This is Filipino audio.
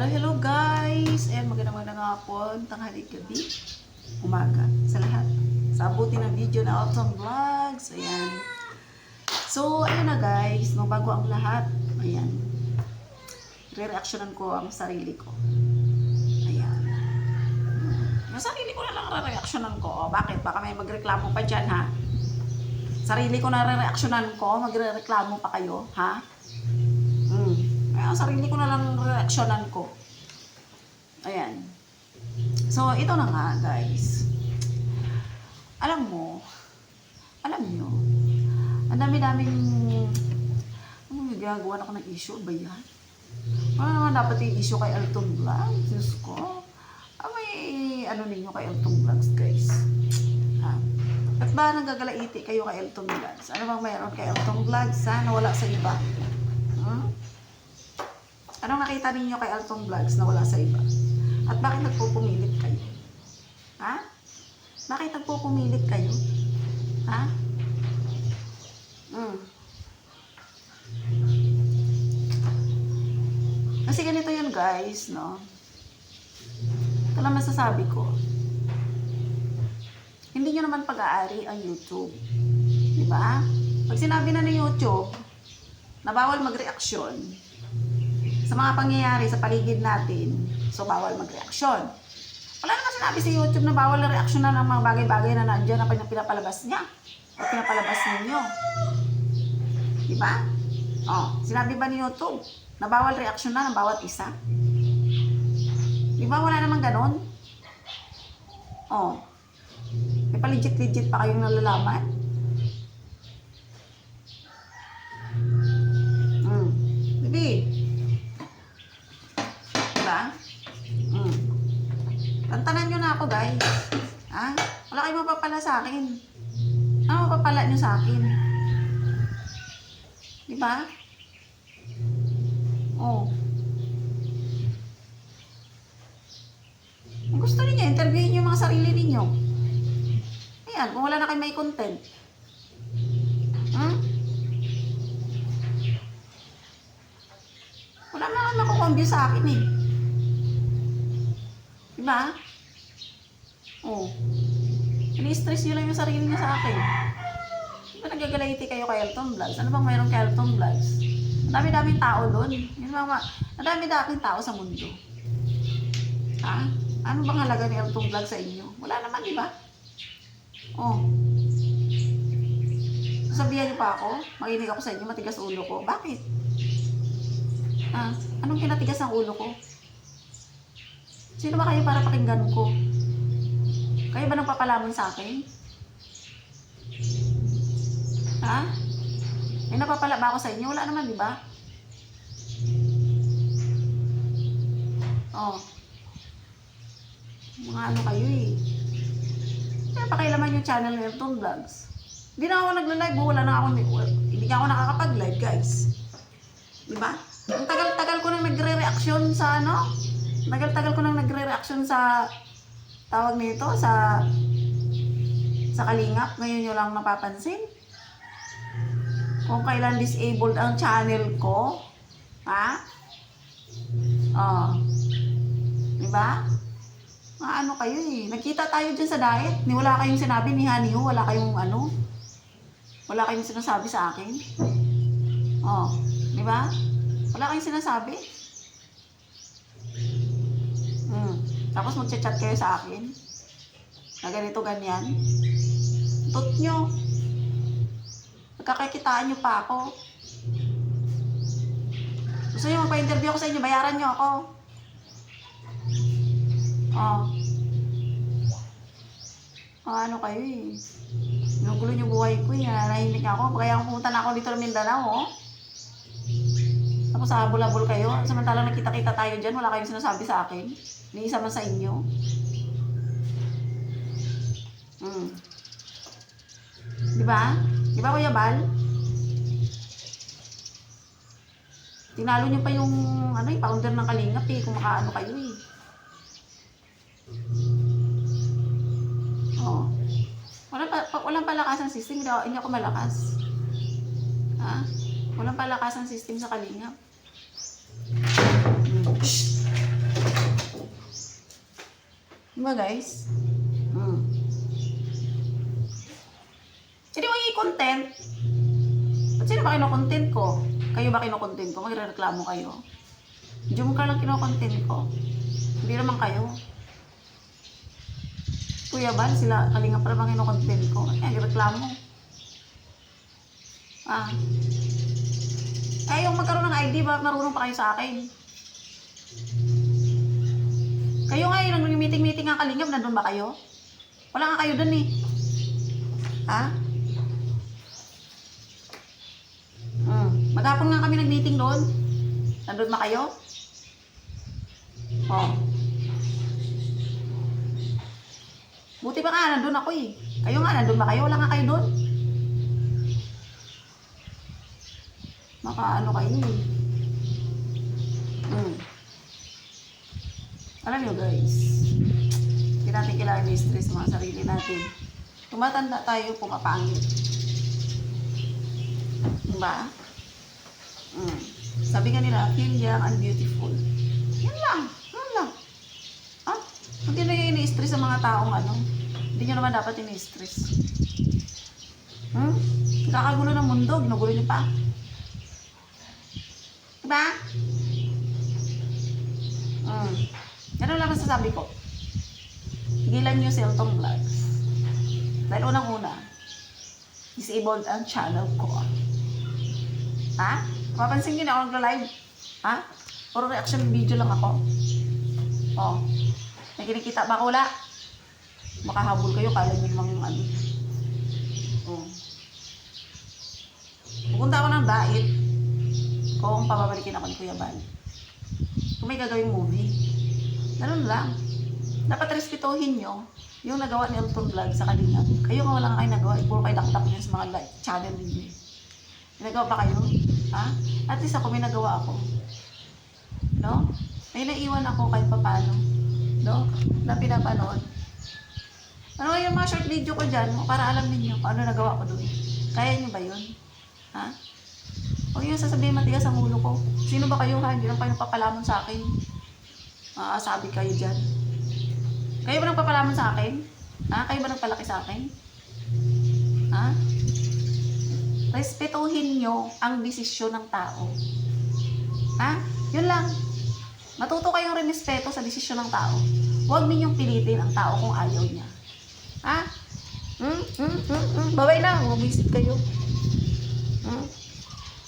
Hello guys! Magandang hapon, tanghali, gabi, umaga, sa lahat. Sa abuti ng video na Autumn Vlogs. Ayan. So, ayun na guys, no, bago ang lahat, ayan, re-reactionan ko ang sarili ko. Ayan. Yung sarili ko na lang re-reactionan ko. O, bakit? Baka may magreklamo pa dyan, ha? Sarili ko na re-reactionan ko, magre-reklamo pa kayo, ha? Ang sarili ko na lang reaksyonan ko. Ayan. So, ito na nga, guys. Alam nyo, ang dami-daming, ginagawa na ako ng issue, ba yan? Ano naman dapat yung issue kay Alton Vlogs? Diyos ko. May, ninyo kay Alton Vlogs, guys? Ha? Ba't ba nanggagalaiti kayo kay Alton Vlogs? Ano bang mayroon kay Alton Vlogs, ha? Nawala sa iba? Anong nakita ninyo kay Alton Vlogs na wala sa iba? At bakit nagpupumilit kayo? Ha? Bakit nagpupumilit kayo? Ha? Kasi ganito yun guys, no? Ito lang masasabi ko. Hindi nyo naman pag-aari ang YouTube. Diba? Pag sinabi na ng YouTube na bawal mag-reaksyon sa mga pangyayari sa paligid natin, so bawal mag-reaksyon. Wala naman sinabi sa YouTube na bawal na reaksyon na ng mga bagay-bagay na nandiyan na pinapalabas niya o pinapalabas ninyo. Diba? Sinabi ba ni YouTube na bawal reaksyon na ng bawat isa? Diba wala naman ganon? May paligit-ligit pa kayong nalalaman? Bibi, tantanan nyo na ako guys. Ha? Wala kayong mapapala sa akin. Ano mapapala nyo sa akin? Diba? Kung gusto niyo, interviewin nyo mga sarili ninyo. Ayan, kung wala na kayo may content. Wala na kayo makukombyo sa akin eh. Diba? Ini-stress nyo lang yung sarili nyo sa akin. Diba nagagalaiti kayo kay Alton Vlogs? Ano bang mayroon kay Alton Vlogs? Ang dami-daming tao doon. Ang dami-daming tao sa mundo. Ha? Ano bang halaga ni Alton Vlogs sa inyo? Wala naman, diba? Sabihan nyo pa ako? Makinig ako sa inyo, matigas ulo ko. Bakit? Anong kinatigas ng ulo ko? Sino ba kayo para pakinggan ko? Kayo ba nang papalamon sa akin? Ha? May napapala ba ako sa inyo? Wala naman, di ba? Mga ano kayo eh. Kaya pakialaman yung channel ng Alton Vlogs. Hindi na ako nagla-live. Hindi na ako nakakapag-live, guys. Di ba? Ang tagal-tagal ko nang nagre-reaction sa Tagal-tagal ko nang nagre-reaction sa tawag nito, sa Kalingap. Ngayon nyo lang napapansin. Kung kailan disabled ang channel ko. Ha? Diba? Ano kayo eh. Nagkita tayo dyan sa diet. Wala kayong sinabi ni Honey Ho. Wala kayong wala kayong sinasabi sa akin. Diba? Wala kayong sinasabi. Tapos magchat-chat kayo sa akin na ganito, ganyan. Tot nyo. Magkakakitaan nyo pa ako. Gusto nyo magpa-interview ako sa inyo, bayaran nyo ako. Ano kayo eh. Ginugulo nyo buhay ko eh. Nanahimik ako. Kaya pumunta na ako dito ng Mindanao. Tapos habol-habol kayo. Samantalang nakita-kita tayo dyan, wala kayong sinasabi sa akin. Ni isa man sa inyo. Diba? Diba Kuya Bal? Tinalo nyo pa yung founder ng Kalingap eh. Kung makaano kayo eh. Walang palakasan system. Hindi ako malakas. Ha? Walang palakasan system sa Kalingap. Diba guys? Hindi mo i-content. At sino ba kino-content ko? Kayo ba kino-content ko? Magre-reklamo kayo? Diyan ka lang kino-content ko. Hindi naman kayo. Kuya Bal, sila Kalinga pa naman kino-content ko. Ay, reklamo. Yung magkaroon ng ID, bakit marunong pa kayo sa akin? Kayo nga yung meeting-meeting ang Kalingap, nandun ba kayo? Wala nga kayo dun eh. Maghapon nga kami nag-meeting doon. Nandun ba kayo? Buti pa nga, nandun ako eh. Kayo nga, nandun ba kayo? Wala nga kayo doon. Makaano kayo eh. Alam nyo guys, hindi natin kailangan i-stress mga sarili natin. Tumatanda tayo, pumapangit. Diba? Sabi nga nila, feel young and beautiful. Yan lang. Hindi na yung ini-stress sa mga taong hindi nyo naman dapat ini-stress. Kakagulo ng mundo, ginugulo nyo pa. Diba? Ano lang masasabi ko? Tigilan nyo si Elton Vlogs. Dahil unang-una, disabled ang channel ko. Papansin nyo na ako nagla-live? Puro reaction video lang ako. May kinikita ba ko wala? Makahabol kayo, kala nyo namang pupunta ako ng dait kung pababalikin ako ni Kuya Bal. Kung may gagawing movie. Ganun lang. Dapat respetuhin nyo yung nagawa ni Elton Vlog sa Kalingap. Kayo nga wala nga kayo nagawa. Puro kayo dakdak nyo sa mga channel ninyo. May nagawa pa kayo? At least ako may nagawa ako. No? May naiwan ako kahit papano. No? Na pinapanood. Ano yung mga short video ko dyan para alam niyo kung ano nagawa ko doon. Kaya nyo ba yun? Huwag yung sasabihin matigas ang ulo ko. Sino ba kayo Hindi lang kayo papalamon sa akin. Sabi kayo dyan. Kayo ba nagpapalamon sa akin? Kayo ba nagpalaki sa akin? Respetuhin nyo ang desisyon ng tao. Yun lang. Matuto kayong respeto sa desisyon ng tao. Huwag ninyong pilitin ang tao kung ayaw niya. Babay na. Bumisit kayo.